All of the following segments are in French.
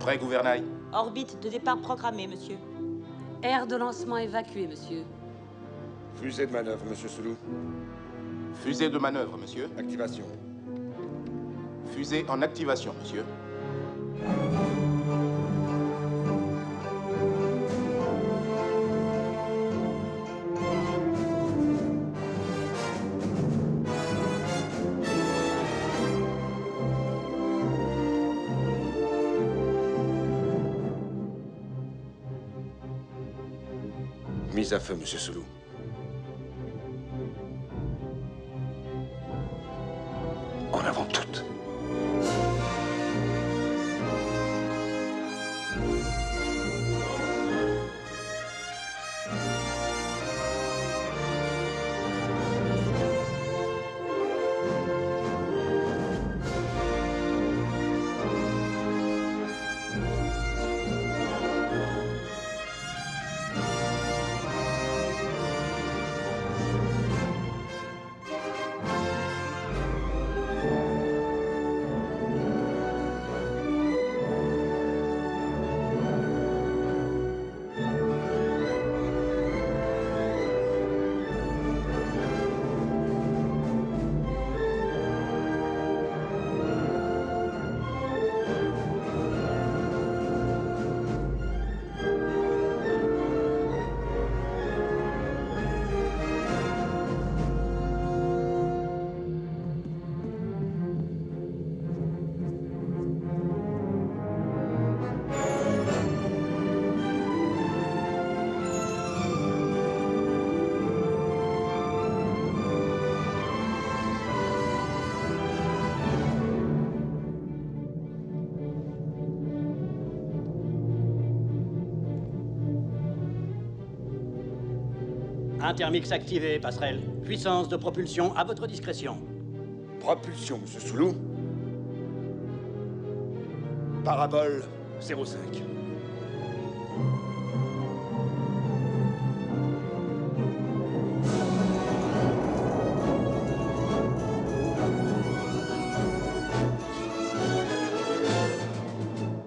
Prêt, gouvernail? Orbite de départ programmée, monsieur. Aire de lancement évacuée, monsieur. Fusée de manœuvre, monsieur Soulou. Fusée de manœuvre, monsieur. Activation. Fusée en activation, monsieur. Mise à feu, monsieur Soulou. En avant toutes. Intermix activé, passerelle. Puissance de propulsion à votre discrétion. Propulsion, monsieur Soulou. Parabole 05.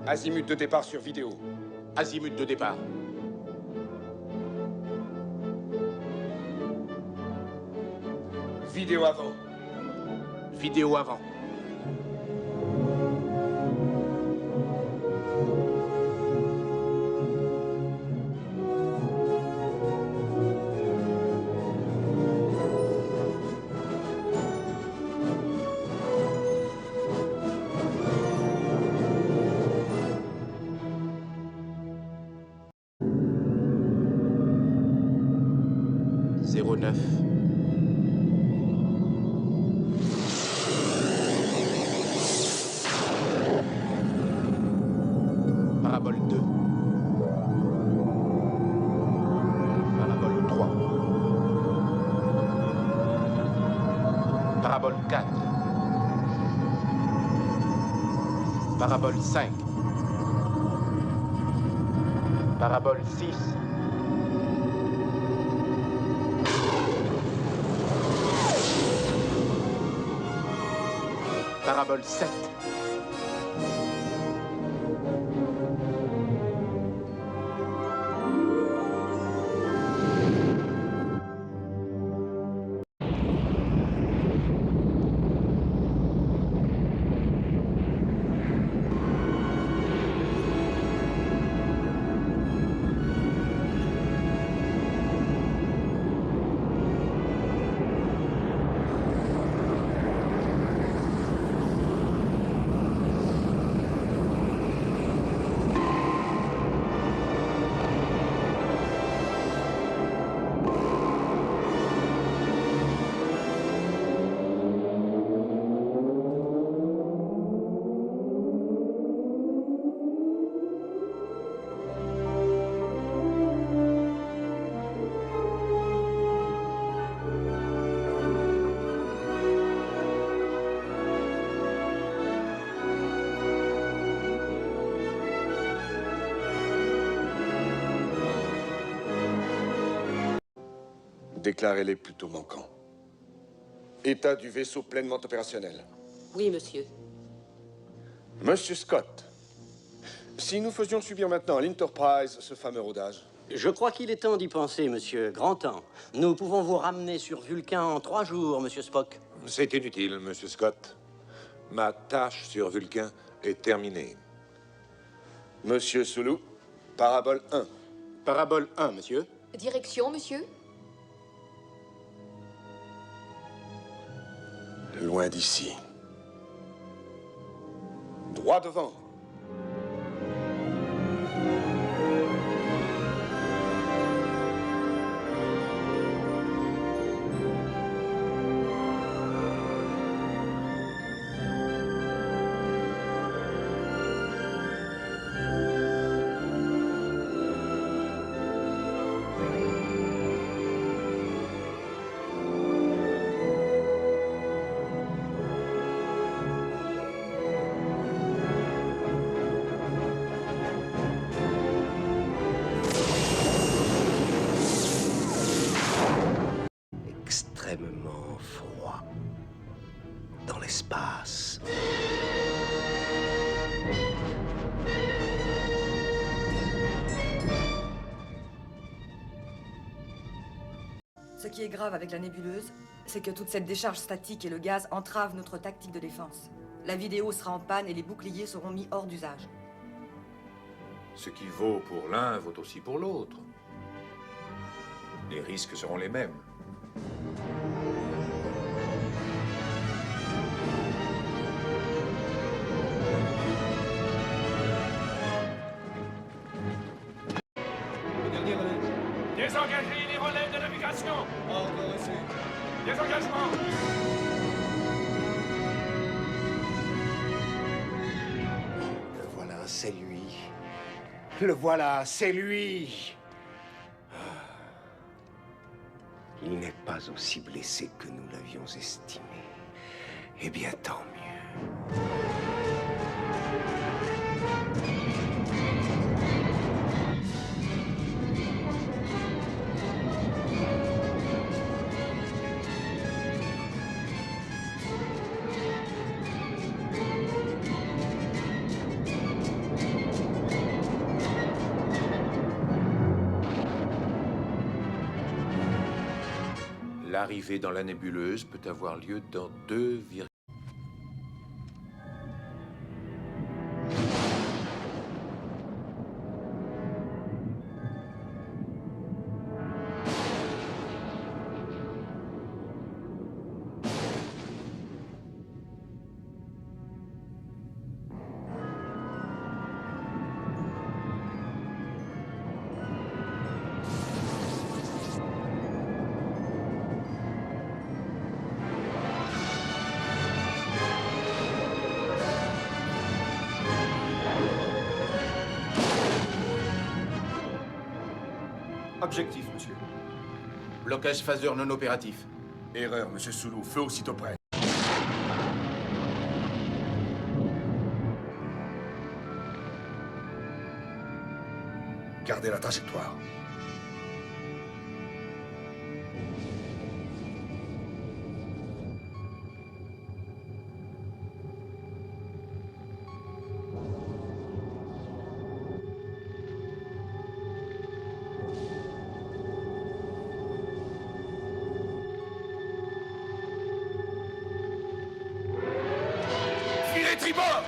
Azimut de départ sur vidéo. Azimut de départ. Vidéo avant. Vidéo avant. Zéro neuf. Parabole 2. Parabole 3. Parabole 4. Parabole 5. Parabole 6. Parabole 7. Déclarez-les plutôt manquants. État du vaisseau pleinement opérationnel. Oui, monsieur. Monsieur Scott, Si nous faisions subir maintenant à l'Enterprise ce fameux rodage, Je crois qu'il est temps d'y penser, monsieur. Grand temps. Nous pouvons vous ramener sur Vulcain en 3 jours, monsieur Spock. C'est inutile, monsieur Scott. Ma tâche sur Vulcain est terminée. Monsieur Sulu, parabole 1. Parabole 1, monsieur. Direction, monsieur? Loin d'ici. Droit devant. Extrêmement froid dans l'espace. Ce qui est grave avec la nébuleuse, c'est que toute cette décharge statique et le gaz entravent notre tactique de défense. La vidéo sera en panne et les boucliers seront mis hors d'usage. Ce qui vaut pour l'un vaut aussi pour l'autre. Les risques seront les mêmes. Désengagez les relais de navigation. Ordre reçu. Désengagement. Le voilà, c'est lui. Le voilà, c'est lui. Il n'est pas aussi blessé que nous l'avions estimé. Eh bien, tant mieux. L'arrivée dans la nébuleuse peut avoir lieu dans 2, Objectif, monsieur. Blocage phaseur non opératif. Erreur, monsieur Sulu. Feu aussitôt prêt. Gardez la trajectoire. Filez tribord!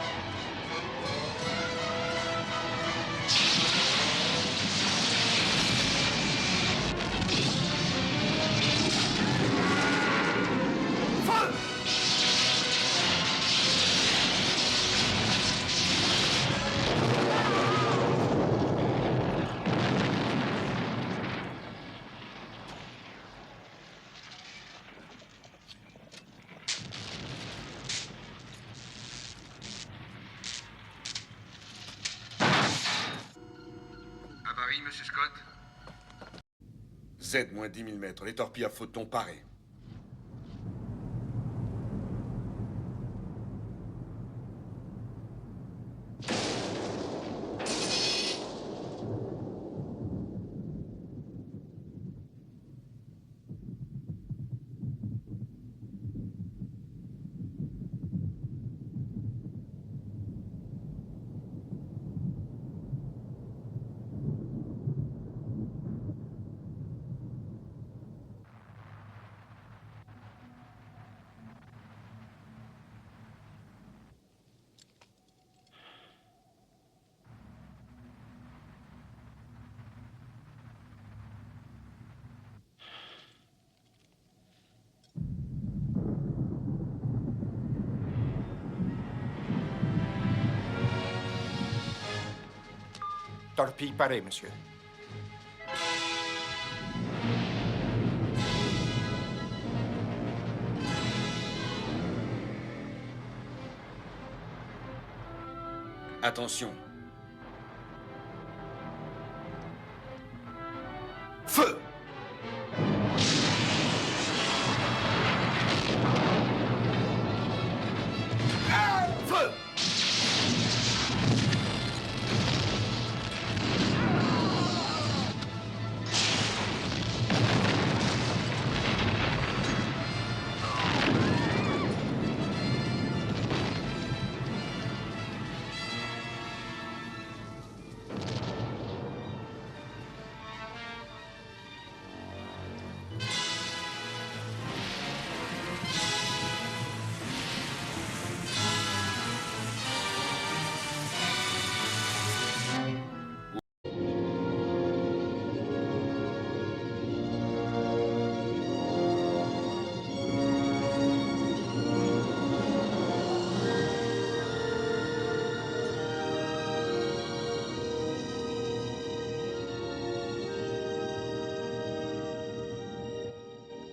Avarie, monsieur Scott. Z, moins 10 000 mètres. Les torpilles à photons parées. Torpille parée, monsieur. Attention. Feu! Feu!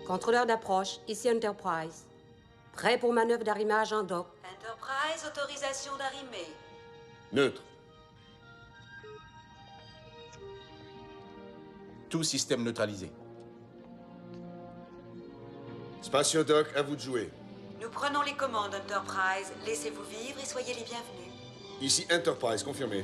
Contrôleur d'approche, ici Enterprise. Prêt pour manœuvre d'arrimage en dock. Enterprise, autorisation d'arrimer. Neutre. Tout système neutralisé. Spatiodoc, à vous de jouer. Nous prenons les commandes, Enterprise. Laissez-vous vivre et soyez les bienvenus. Ici Enterprise, confirmé.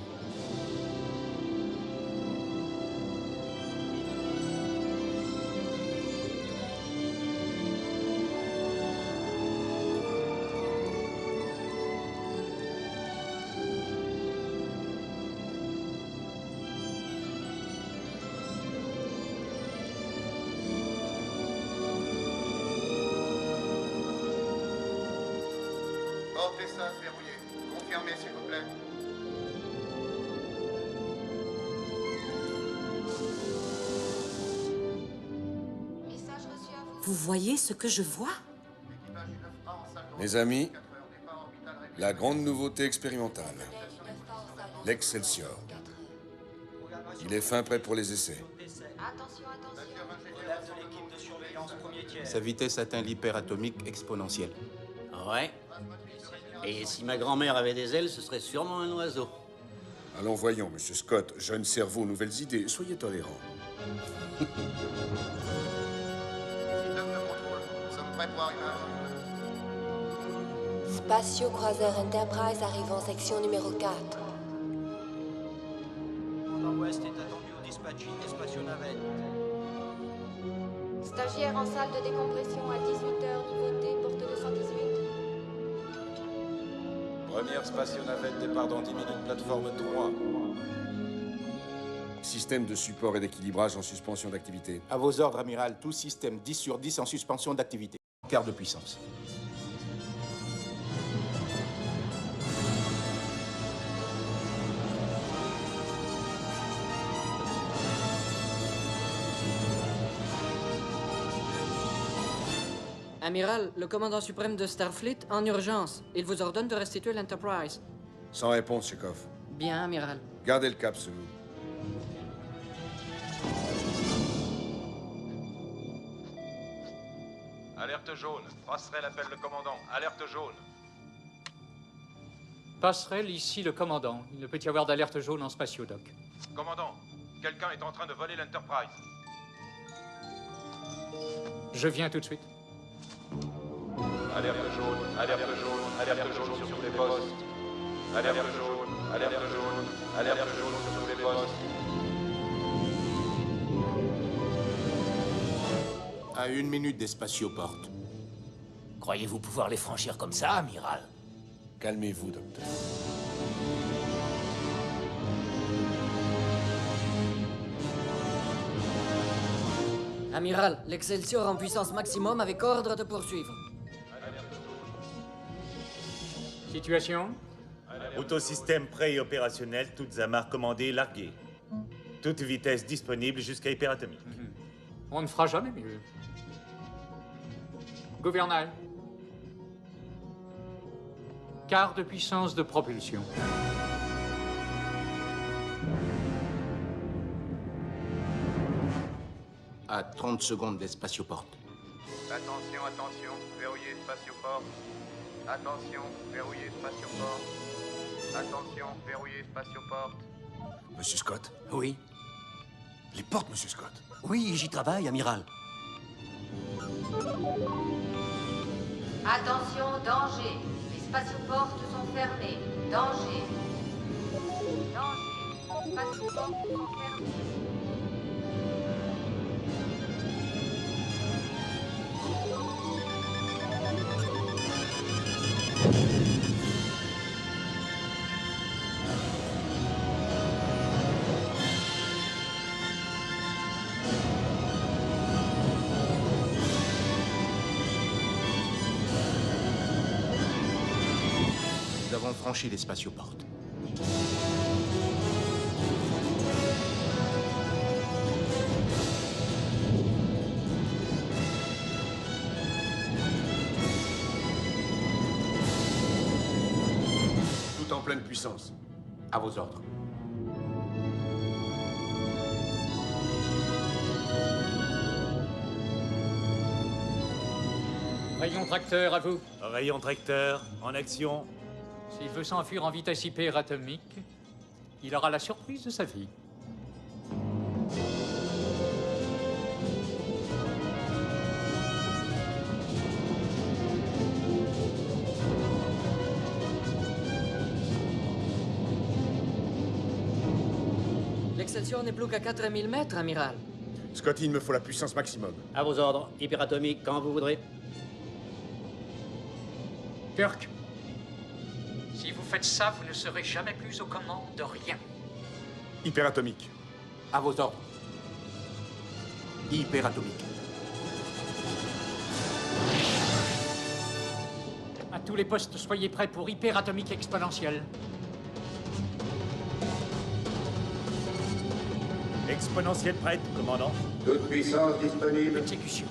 Porte ça verrouillé. Confirmez, s'il vous plaît. Message reçu à vous. Vous voyez ce que je vois? Mes amis, la grande nouveauté expérimentale. L'Excelsior. Il est fin prêt pour les essais. Attention, attention. Sa vitesse atteint l'hyperatomique exponentielle. Ouais. Et si ma grand-mère avait des ailes, ce serait sûrement un oiseau. Allons, voyons, Monsieur Scott. Jeune cerveau, nouvelles idées. Soyez tolérants. Système de contrôle. Nous sommes prêts pour arrimage. Spatio-croiseur Enterprise arrive en section numéro 4. Ouest est attendu au dispatching des spatio-navettes. Stagiaire en salle de décompression à 18h, niveau D, porte 218. Première spatio-navette, départ dans 10 minutes, plateforme 3. Système de support et d'équilibrage en suspension d'activité. À vos ordres, amiral, tout système 10 sur 10 en suspension d'activité. Quart de puissance. Amiral, le commandant suprême de Starfleet en urgence. Il vous ordonne de restituer l'Enterprise. Sans réponse, Chekhov. Bien, amiral. Gardez le cap, Sulu. Alerte jaune. Passerelle appelle le commandant. Alerte jaune. Passerelle, ici le commandant. Il ne peut y avoir d'alerte jaune en spatiodoc. Commandant, quelqu'un est en train de voler l'Enterprise. Je viens tout de suite. Alerte jaune, alerte jaune, alerte jaune sur tous les postes. Alerte jaune, alerte jaune, alerte jaune sur tous les postes. À 1 minute des spatioportes. Croyez-vous pouvoir les franchir comme ça, amiral? Calmez-vous, docteur. Amiral, l'Excelsior en puissance maximum avec ordre de poursuivre. Situation? Autosystème prêt et opérationnel, toutes amarres commandées, larguées. Toute vitesse disponible jusqu'à hyperatomique. On ne fera jamais mieux. Gouvernail. Quart de puissance de propulsion. À 30 secondes des spatioportes. Attention, attention, verrouillé spatioporte. Attention, verrouillé spatioporte. Attention, verrouillé spatioporte. Monsieur Scott? Oui. Les portes, monsieur Scott. Oui, j'y travaille, amiral. Attention, danger. Les spatioportes sont fermées. Danger. Danger. Les spatioportes sont fermées. Nous avons franchi les spatioportes. Tout en pleine puissance. À vos ordres. Rayon tracteur, à vous. Rayon tracteur, en action. S'il veut s'enfuir en vitesse hyperatomique, il aura la surprise de sa vie. L'extension n'est plus qu'à 4000 mètres, amiral. Scotty, il me faut la puissance maximum. À vos ordres, hyperatomique, quand vous voudrez. Kirk, si vous faites ça, vous ne serez jamais plus aux commandes de rien. Hyperatomique. À vos ordres. Hyperatomique. À tous les postes, soyez prêts pour hyperatomique exponentielle. Exponentielle prête, commandant. Toute puissance disponible. Exécution.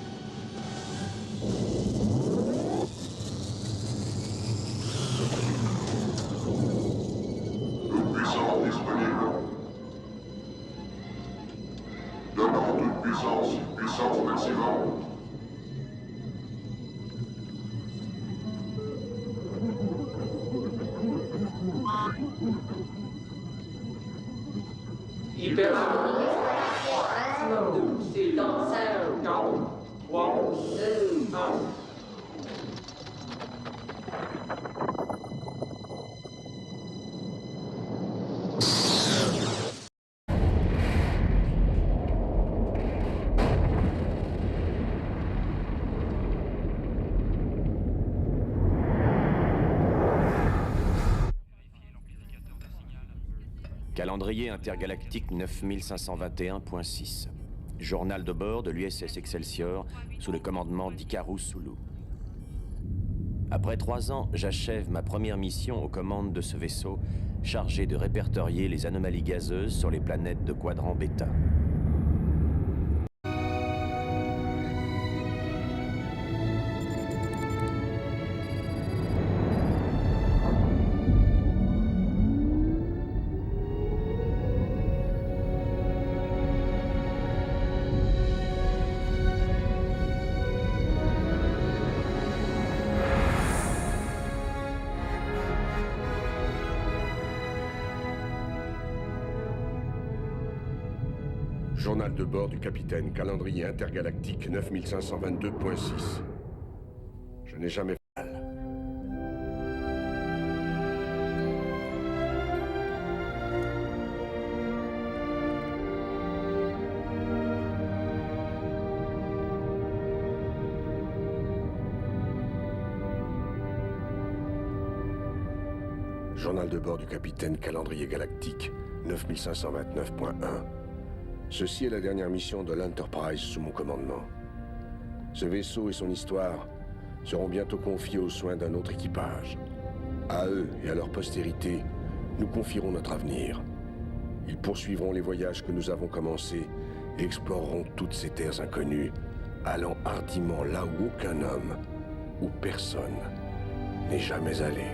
Toute puissance disponible. Demande toute puissance. Puissance maximum. Calendrier intergalactique 9521.6. Journal de bord de l'USS Excelsior sous le commandement d'Icarus Sulu. Après 3 ans, j'achève ma première mission aux commandes de ce vaisseau, chargé de répertorier les anomalies gazeuses sur les planètes de quadrant bêta. Journal de bord du capitaine, calendrier intergalactique 9522.6. Je n'ai jamais fait mal. Journal de bord du capitaine, calendrier galactique 9529.1. Ceci est la dernière mission de l'Enterprise sous mon commandement. Ce vaisseau et son histoire seront bientôt confiés aux soins d'un autre équipage. À eux et à leur postérité, nous confierons notre avenir. Ils poursuivront les voyages que nous avons commencés et exploreront toutes ces terres inconnues, allant hardiment là où aucun homme ou personne n'est jamais allé.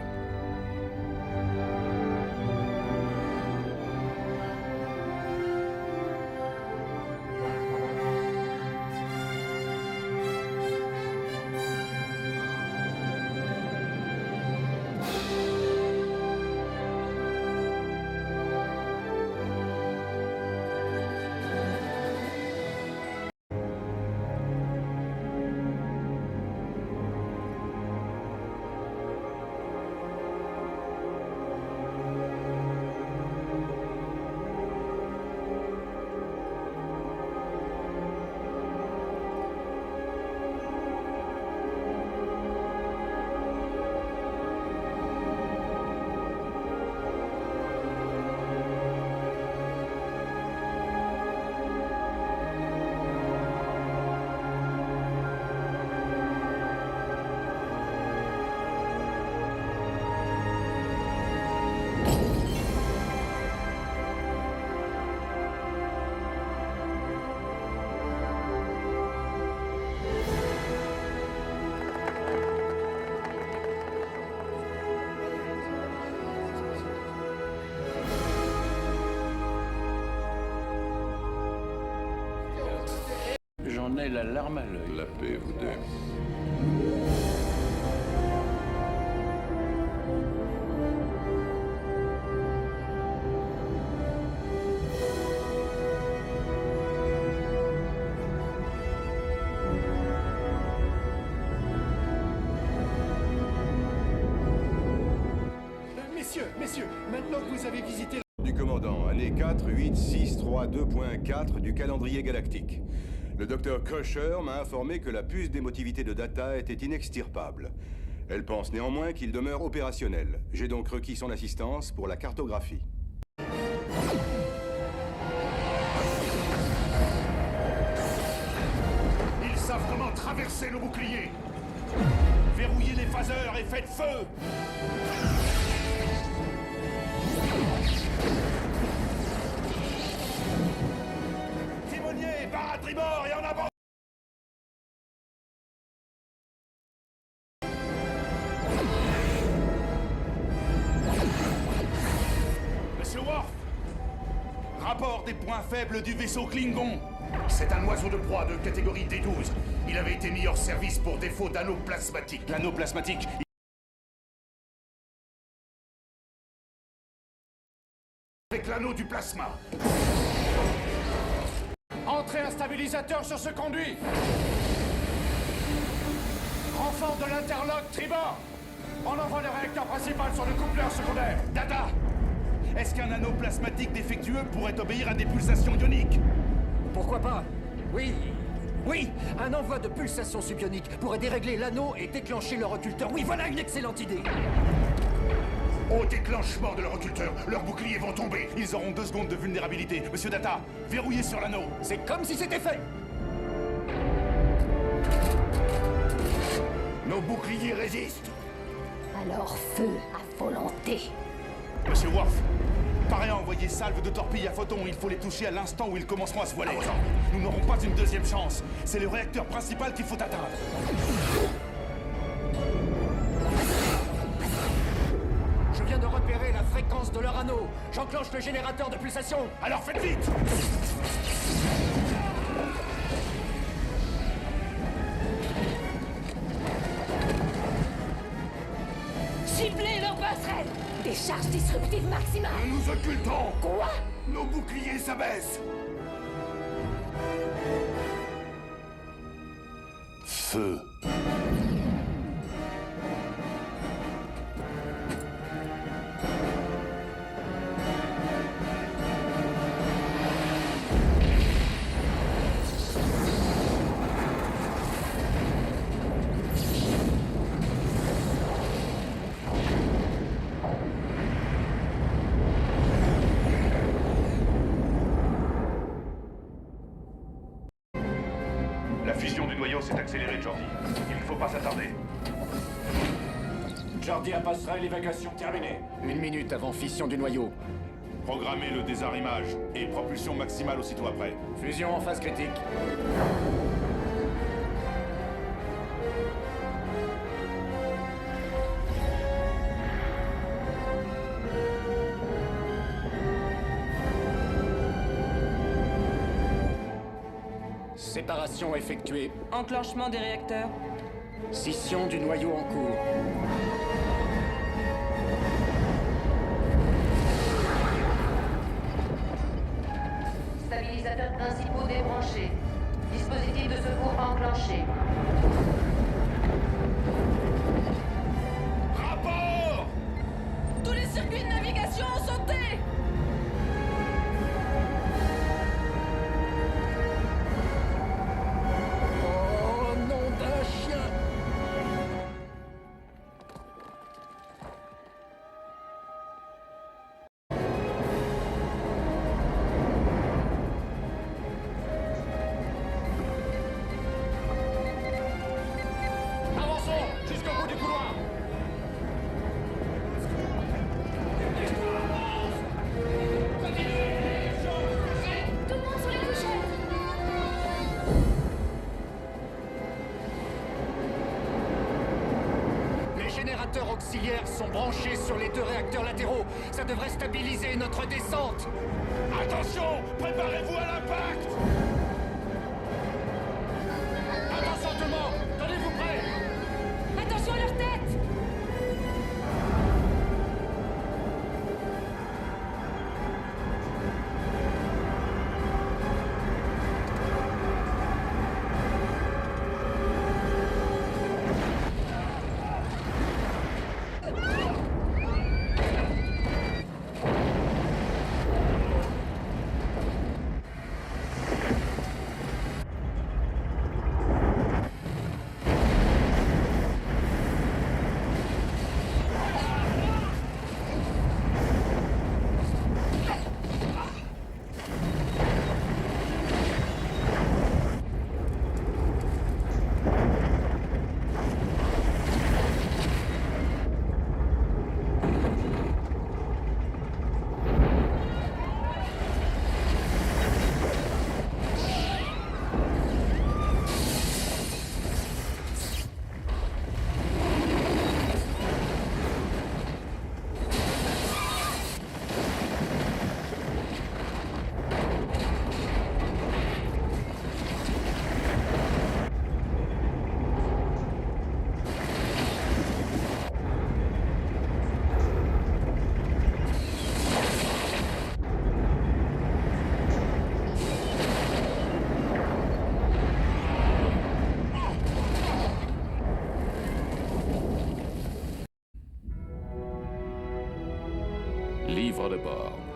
j'en ai la larme à l'œil. La paix, vous deux. Messieurs, maintenant que vous avez visité... Du commandant, année 48632.4 du calendrier galactique. Le docteur Crusher m'a informé que la puce d'émotivité de Data était inextirpable. Elle pense néanmoins qu'il demeure opérationnel. J'ai donc requis son assistance pour la cartographie. Ils savent comment traverser le bouclier. Verrouillez les phaseurs et faites feu. Timonier, barre à tribord et en avant. Monsieur Worf, rapport des points faibles du vaisseau Klingon. C'est un oiseau de proie de catégorie D12. Il avait été mis hors service pour défaut d'anneau plasmatique. L'anneau plasmatique... avec l'anneau du plasma. Entrez un stabilisateur sur ce conduit. Renfort de l'interlock tribord. On envoie le réacteur principal sur le coupleur secondaire. Data, est-ce qu'un anneau plasmatique défectueux pourrait obéir à des pulsations ioniques? Pourquoi pas? Oui, un envoi de pulsations subioniques pourrait dérégler l'anneau et déclencher le reculteur. Oui, voilà une excellente idée. Au déclenchement de leur occulteur, leurs boucliers vont tomber. Ils auront 2 secondes de vulnérabilité. Monsieur Data, verrouillez sur l'anneau. C'est comme si c'était fait. Nos boucliers résistent. Alors feu à volonté. Monsieur Worf, paré à envoyer salve de torpilles à photons. Il faut les toucher à l'instant où ils commenceront à se voiler. Nous n'aurons pas une deuxième chance. C'est le réacteur principal qu'il faut atteindre. Je viens de repérer la fréquence de leur anneau. J'enclenche le générateur de pulsation. Alors faites vite! Ciblez leur passerelle. Des charges disruptives maximales. Nous nous occultons. Quoi? Nos boucliers s'abaissent. Feu. La fusion du noyau s'est accélérée, Jordi. Il ne faut pas s'attarder. Jordi, passerelle, l'évacuation terminée. 1 minute avant fission du noyau. Programmez le désarrimage et propulsion maximale aussitôt après. Fusion en phase critique. Séparation effectuée. Enclenchement des réacteurs. Scission du noyau en cours. Stabilisateurs principaux débranchés. Dispositif de secours enclenché. Rapport! Tous les circuits de navigation ont sauté. Oh, nom d'un chien! Avançons jusqu'au bout du couloir. Tout le monde sur les couchettes. Les générateurs auxiliaires sont branchés sur les 2 réacteurs latéraux. Ça devrait stabiliser notre descente. Attention! Préparez-vous à l'impact!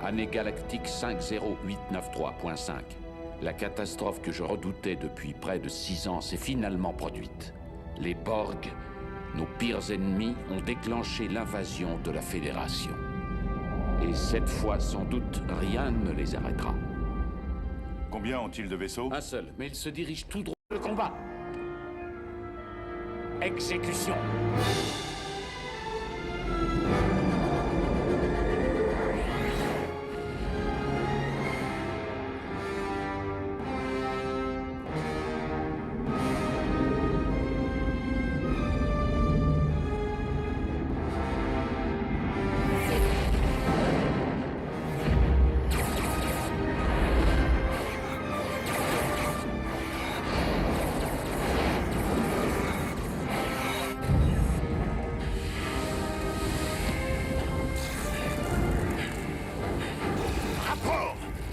Année galactique 50893.5. La catastrophe que je redoutais depuis près de 6 ans s'est finalement produite. Les Borg, nos pires ennemis, ont déclenché l'invasion de la Fédération. Et cette fois, sans doute, rien ne les arrêtera. Combien ont-ils de vaisseaux? Un seul, mais ils se dirigent tout droit vers le combat. Exécution.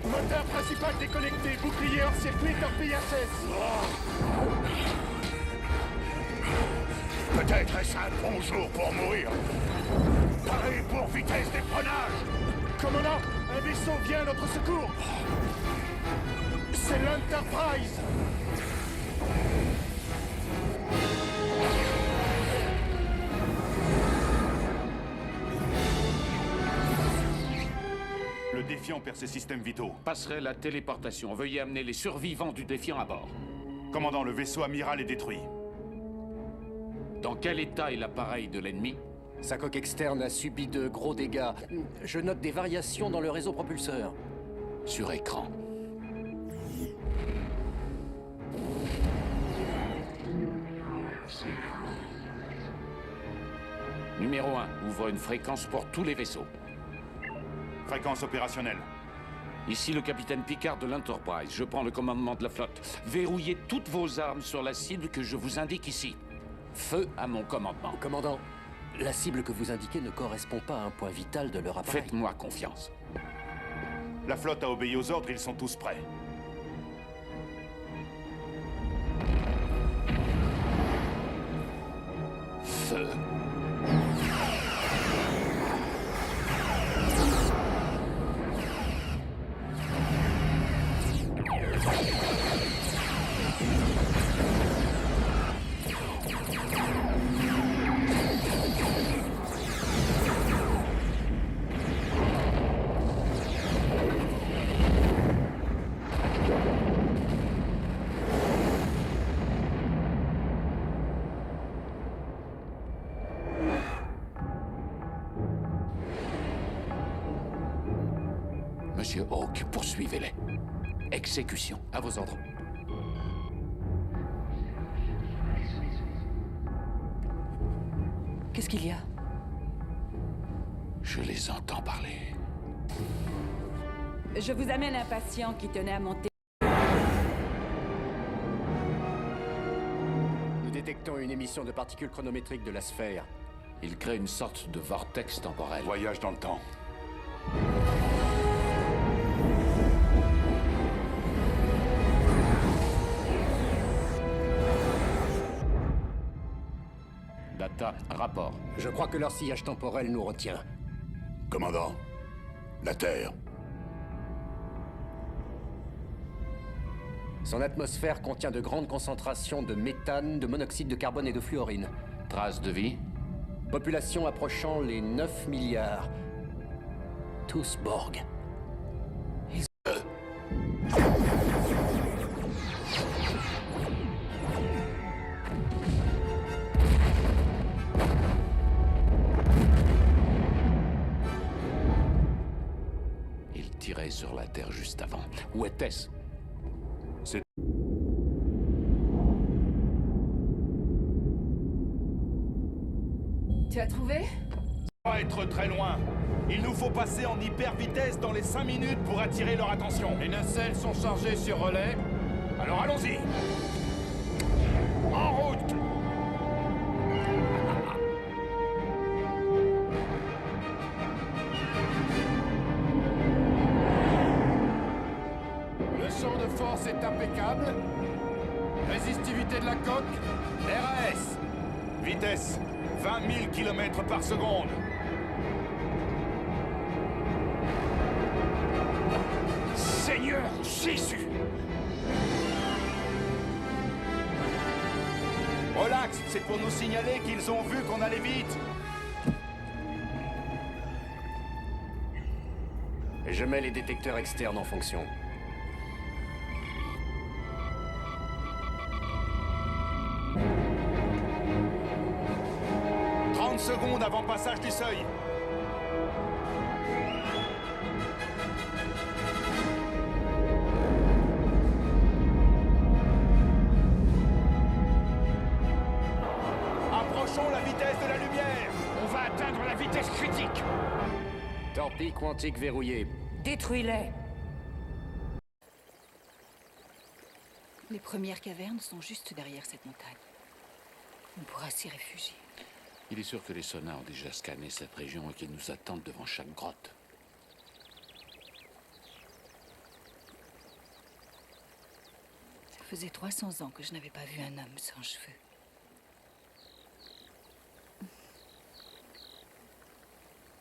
Moteur principal déconnecté, bouclier hors circuit, torpille à cesse. Peut-être est-ce un bon jour pour mourir. Pareil pour vitesse d'éprennage. Commandant, un vaisseau vient à notre secours. C'est l'Enterprise. Le Défiant perd ses systèmes vitaux. Passerelle à téléportation. Veuillez amener les survivants du Défiant à bord. Commandant, le vaisseau amiral est détruit. Dans quel état est l'appareil de l'ennemi? Sa coque externe a subi de gros dégâts. Je note des variations dans le réseau propulseur. Sur écran. Numéro 1, ouvre une fréquence pour tous les vaisseaux. Fréquence opérationnelle. Ici le capitaine Picard de l'Enterprise. Je prends le commandement de la flotte. Verrouillez toutes vos armes sur la cible que je vous indique ici. Feu à mon commandement. Commandant, la cible que vous indiquez ne correspond pas à un point vital de leur appareil. Faites-moi confiance. La flotte a obéi aux ordres, ils sont tous prêts. Feu. Monsieur Hawk, poursuivez-les. Exécution. À vos ordres. Qu'est-ce qu'il y a? Je les entends parler. Je vous amène un patient qui tenait à monter. Nous détectons une émission de particules chronométriques de la sphère. Il crée une sorte de vortex temporel. Voyage dans le temps. Data, rapport. Je crois que leur sillage temporel nous retient. Commandant, la Terre. Son atmosphère contient de grandes concentrations de méthane, de monoxyde de carbone et de fluorine. Trace de vie? Population approchant les 9 milliards. Tous Borg. Il tirait sur la Terre juste avant. Où était-ce? C'est... Tu as trouvé? Pas être très loin. Il nous faut passer en hyper vitesse dans les 5 minutes pour attirer leur attention. Les nacelles sont chargées sur relais. Alors allons-y. En route. Le champ de force est impeccable. Résistivité de la coque. RAS. Vitesse 20 000 km par seconde. Jésus! Relax, c'est pour nous signaler qu'ils ont vu qu'on allait vite. Je mets les détecteurs externes en fonction. « 30 secondes avant passage du seuil. Approchons la vitesse de la lumière. On va atteindre la vitesse critique. Torpille quantique verrouillée. Détruis-les. Les premières cavernes sont juste derrière cette montagne. On pourra s'y réfugier. Il est sûr que les sonars ont déjà scanné cette région et qu'ils nous attendent devant chaque grotte. Ça faisait 300 ans que je n'avais pas vu un homme sans cheveux.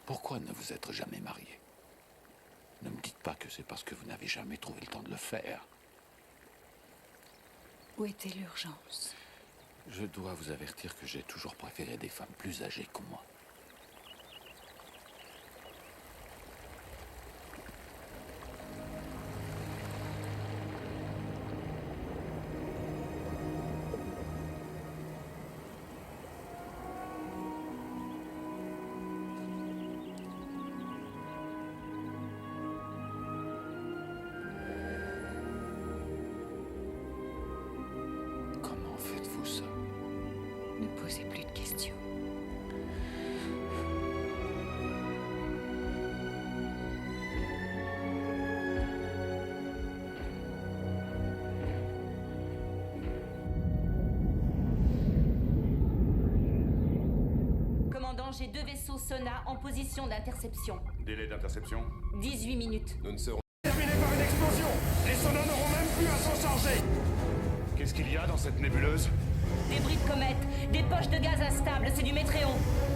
Pourquoi ne vous êtes jamais marié? Ne me dites pas que c'est parce que vous n'avez jamais trouvé le temps de le faire. Où était l'urgence? Je dois vous avertir que j'ai toujours préféré des femmes plus âgées que moi. Comment faites-vous ça? Ne posez plus de questions. Commandant, j'ai 2 vaisseaux Sona en position d'interception. Délai d'interception? 18 minutes. Nous ne serons terminés par une explosion. Les sonars n'auront même plus à s'en charger. Qu'est-ce qu'il y a dans cette nébuleuse? Des bris de comète, des poches de gaz instables, c'est du métréon.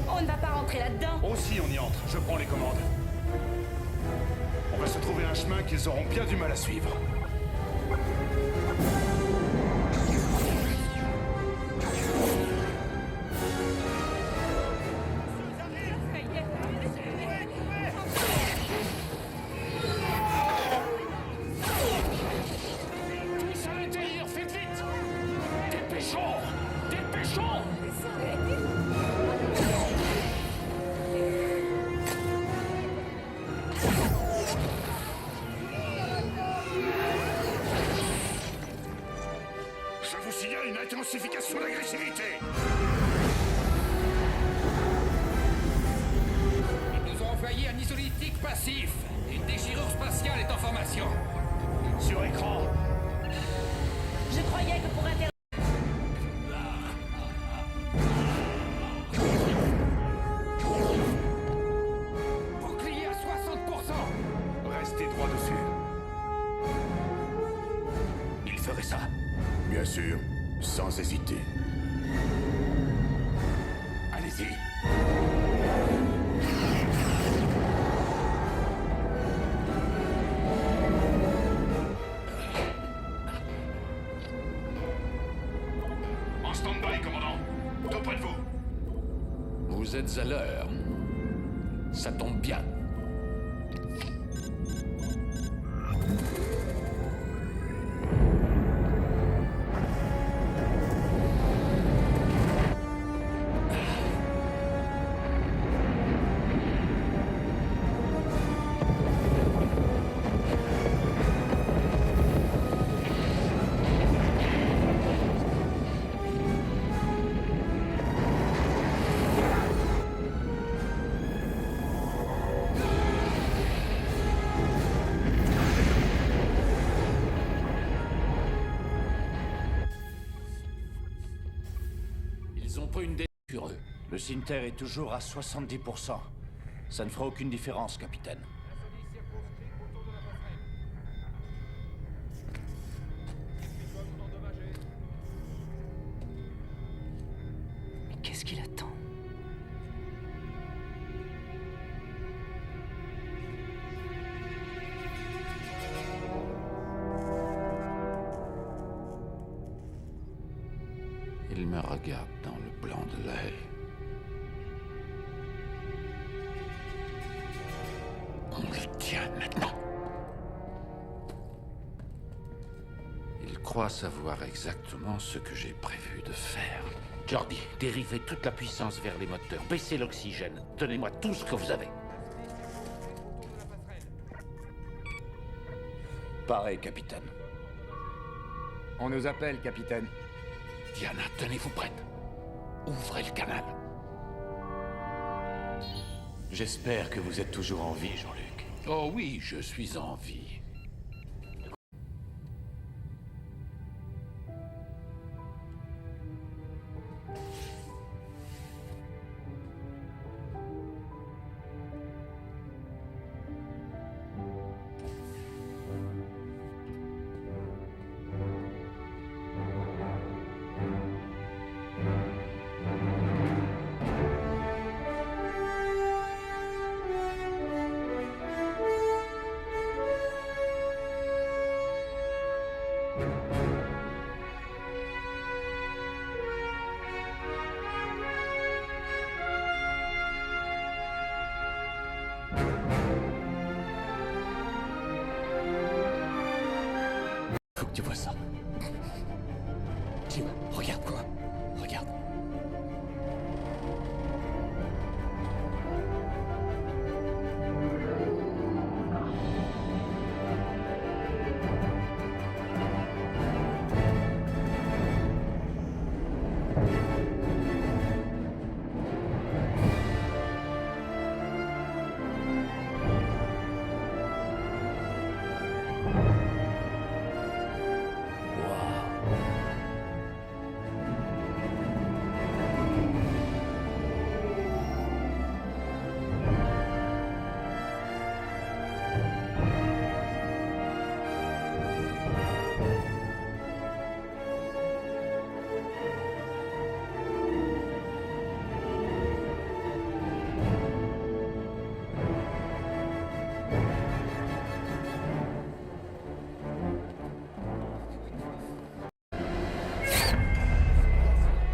On ne va pas rentrer là-dedans. Aussi, on y entre. Je prends les commandes. On va se trouver un chemin qu'ils auront bien du mal à suivre. Tous à l'intérieur, faites vite! Dépêchons! Dépêchons! Je vous signale une intensification d'agressivité. Ils nous ont envoyé un isolytique passif. Une déchirure spatiale est en formation. Sur écran. Je croyais que pour inter... Bouclier à 60%. Restez droit dessus. Il ferait ça. Bien sûr, sans hésiter. Allez-y. En stand-by, commandant. Tout près de vous. Vous êtes à l'heure. Ça tombe bien. Ils ont pris une sur eux. Le Sinter est toujours à 70%. Ça ne fera aucune différence, capitaine. Mais qu'est-ce qu'il attend? me regarde dans le blanc de l'œil. On le tient maintenant. Il croit savoir exactement ce que j'ai prévu de faire. Jordi, dérivez toute la puissance vers les moteurs, baissez l'oxygène, donnez-moi tout ce que vous avez. Pareil, capitaine. On nous appelle, capitaine. Diana, tenez-vous prête. Ouvrez le canal. J'espère que vous êtes toujours en vie, Jean-Luc. Oh oui, je suis en vie. Faut que tu vois ça. Jim, regarde quoi. Regarde.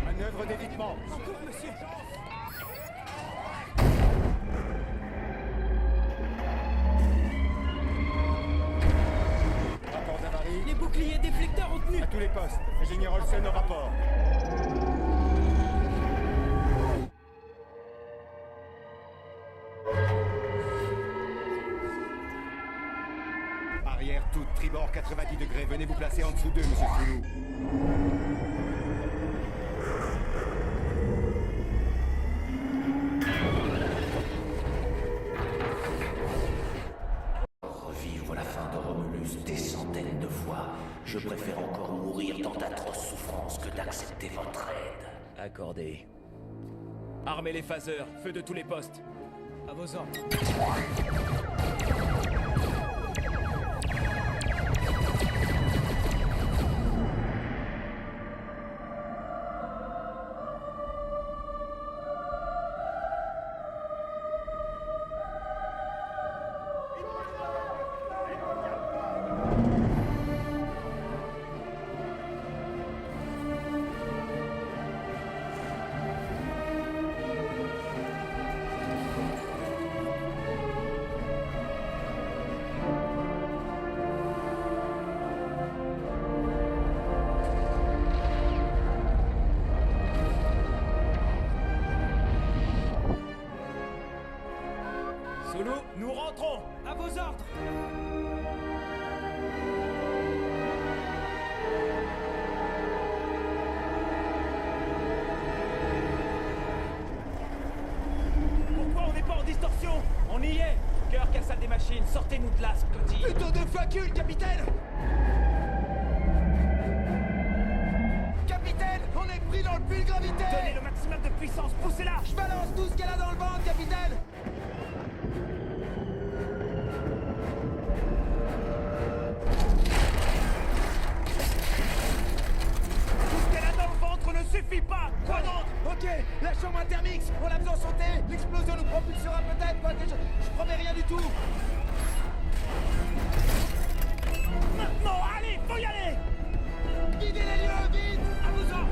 Manœuvre d'évitement. Encore, monsieur. Rapport d'avarie. Les boucliers déflecteurs ont tenu. À tous les postes. Ingénieur Olsen au rapport. Arrière toute, tribord 90 degrés. Venez vous placer en dessous d'eux, monsieur Soulou. Revivre la fin de Romulus des centaines de fois. Je préfère encore mourir dans d'atroces souffrances que d'accepter votre aide. Accordé. Armez les phaseurs, feu de tous les postes. À vos ordres. Solo, nous rentrons. À vos ordres. Pourquoi on n'est pas en distorsion? On y est. Cœur, cassade des machines, sortez-nous de là, Scotty. Plutôt de facule, capitaine. Capitaine, on est pris dans le puits de gravité. Donnez le maximum de puissance, poussez-la. Je balance tout ce qu'elle a dans le ventre, capitaine. Tout ce qu'elle a dans le ventre ne suffit pas. Quoi d'autre? Ok, la chambre intermix, on l'a besoin sauter. L'explosion nous propulsera peut-être, quoi. Je promets rien du tout. Maintenant, allez, faut y aller. Guidez les lieux, vite. À vos ordres.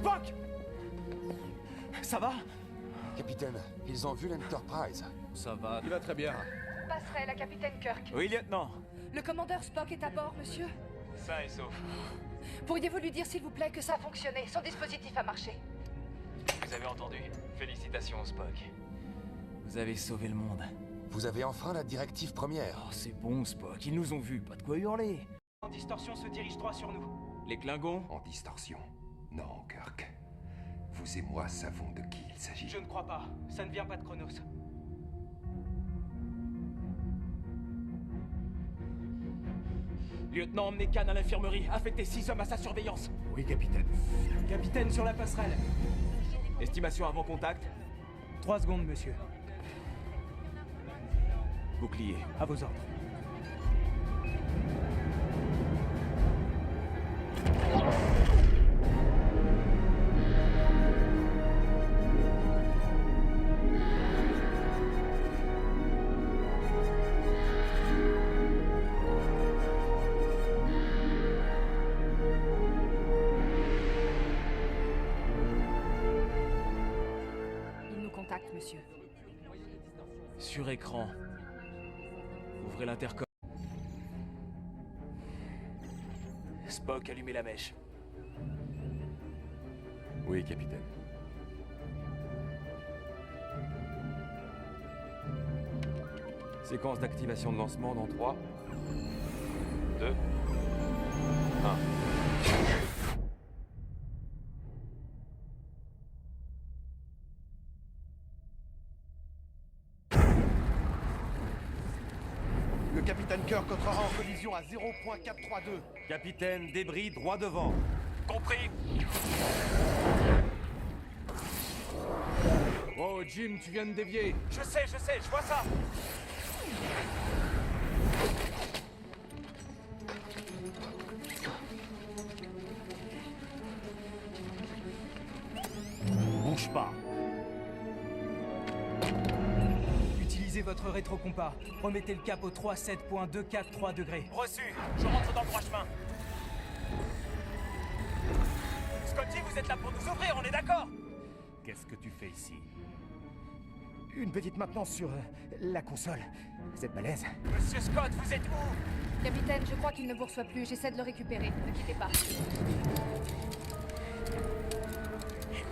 Spock! Ça va? Capitaine, ils ont vu l'Enterprise. Ça va, il va très bien. Passerelle à capitaine Kirk. Oui, lieutenant. Le commandeur Spock est à bord, monsieur. Sain et sauf. Pourriez-vous lui dire, s'il vous plaît, que ça a fonctionné? Son dispositif a marché. Vous avez entendu? Félicitations, Spock. Vous avez sauvé le monde. Vous avez enfreint la directive première. Oh, c'est bon, Spock. Ils nous ont vus. Pas de quoi hurler. En distorsion se dirige droit sur nous. Les Klingons? En distorsion? Non, Kirk. Vous et moi savons de qui il s'agit. Je ne crois pas. Ça ne vient pas de Chronos. Lieutenant, emmenez Khan à l'infirmerie. Affectez 6 hommes à sa surveillance. Oui, capitaine. Capitaine sur la passerelle. Estimation avant contact. 3 secondes, monsieur. Bouclier, à vos ordres. Il nous contacte, monsieur. Sur écran. Ouvrez l'intercom. Spock, allumez la mèche. Oui, capitaine. Séquence d'activation de lancement dans 3, 2, 1. Le capitaine Kirk entrera en collision à 0.432. Capitaine, débris droit devant. Compris. Oh, Jim, tu viens de dévier. Je sais, je vois ça. Bouge pas. Utilisez votre rétrocompas. Remettez le cap au 37.243 degrés. Reçu. Je rentre dans le droit chemin. Scotty, vous êtes là pour nous ouvrir, on est d'accord? Qu'est-ce que tu fais ici? Une petite maintenance sur la console. Vous êtes balèze? Monsieur Scott, vous êtes où? Capitaine, je crois qu'il ne vous reçoit plus. J'essaie de le récupérer. Ne quittez pas.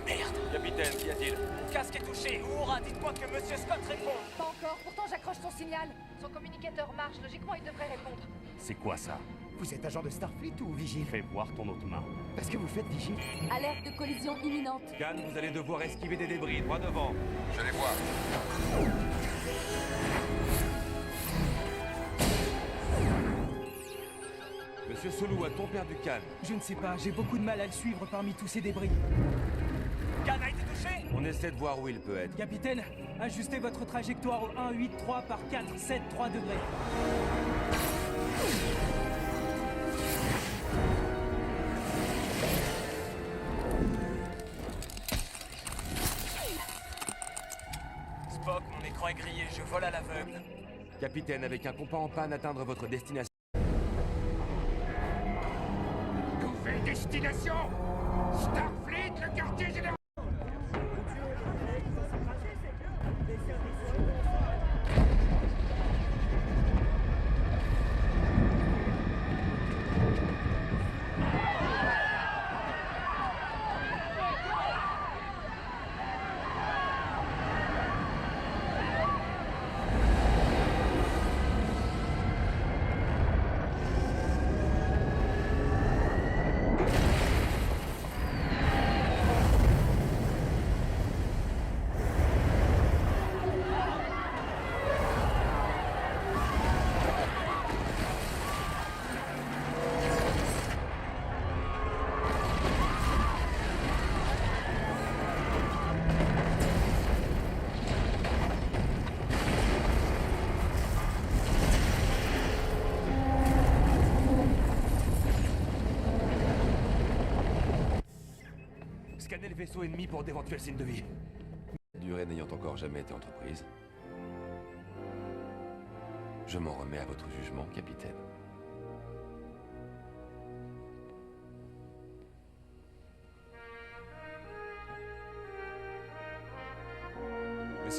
Merde. Capitaine, qu'y a-t-il? Mon casque est touché. Oura, dites-moi que Monsieur Scott répond. Pas encore. Pourtant, j'accroche son signal. Son communicateur marche. Logiquement, il devrait répondre. C'est quoi ça? Vous êtes agent de Starfleet ou vigile? Fais voir ton autre main. Parce que vous faites vigile. Alerte de collision imminente. Khan, vous allez devoir esquiver des débris droit devant. Je les vois. Monsieur Sulu, a-t-on perdu Khan? Je ne sais pas, j'ai beaucoup de mal à le suivre parmi tous ces débris. Khan a été touché? On essaie de voir où il peut être. Capitaine, ajustez votre trajectoire au 183 par 473 degrés. Spock, mon écran est grillé, je vole à l'aveugle. Capitaine, avec un compas en panne, atteindre votre destination. Nouvelle destination! Starfleet, le quartier général! Scannez le vaisseau ennemi pour d'éventuels signes de vie. Durée n'ayant encore jamais été entreprise. Je m'en remets à votre jugement, capitaine.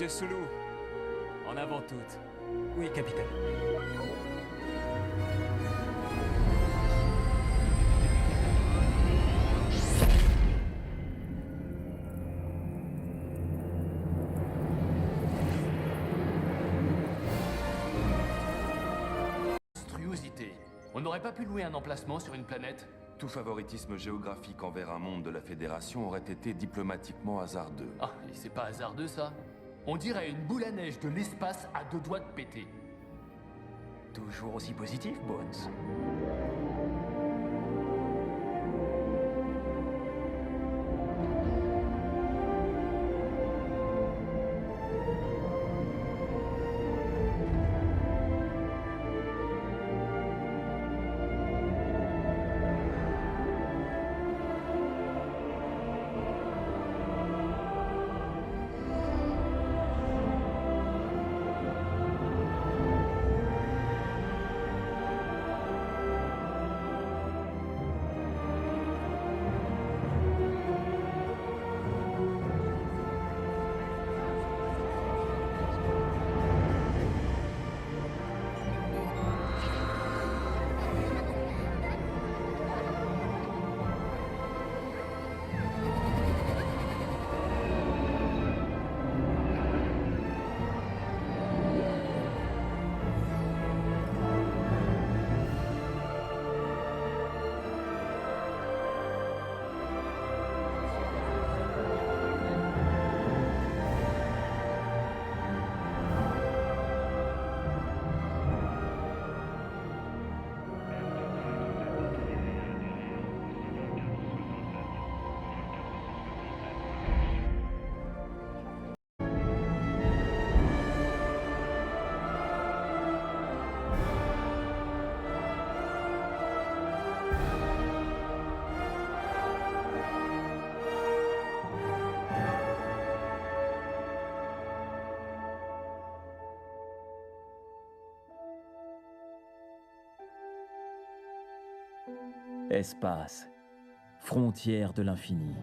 Monsieur Sulu, en avant toutes. Oui, capitaine. Monstruosité. On n'aurait pas pu louer un emplacement sur une planète? Tout favoritisme géographique envers un monde de la Fédération aurait été diplomatiquement hasardeux. Ah, et c'est pas hasardeux ça? On dirait une boule à neige de l'espace à 2 doigts de péter. Toujours aussi positif, Bones. Espace, frontière de l'infini.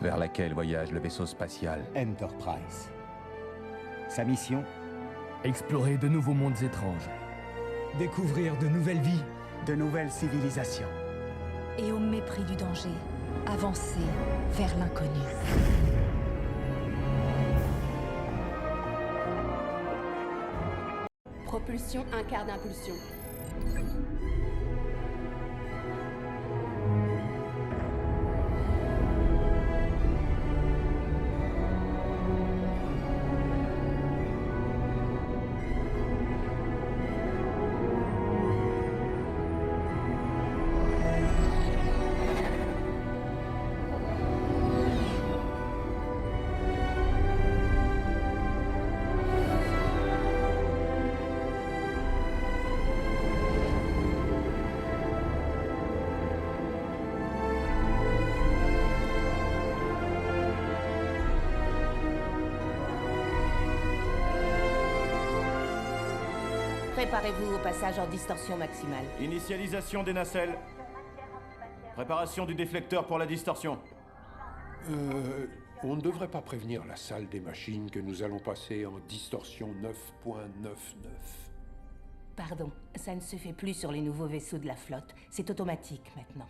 Vers laquelle voyage le vaisseau spatial Enterprise. Sa mission? Explorer de nouveaux mondes étranges. Découvrir de nouvelles vies. De nouvelles civilisations. Et au mépris du danger, avancer vers l'inconnu. Propulsion, un quart d'impulsion. Préparez-vous au passage en distorsion maximale. Initialisation des nacelles. Préparation du déflecteur pour la distorsion. On ne devrait pas prévenir la salle des machines que nous allons passer en distorsion 9.99. Pardon, ça ne se fait plus sur les nouveaux vaisseaux de la flotte. C'est automatique maintenant.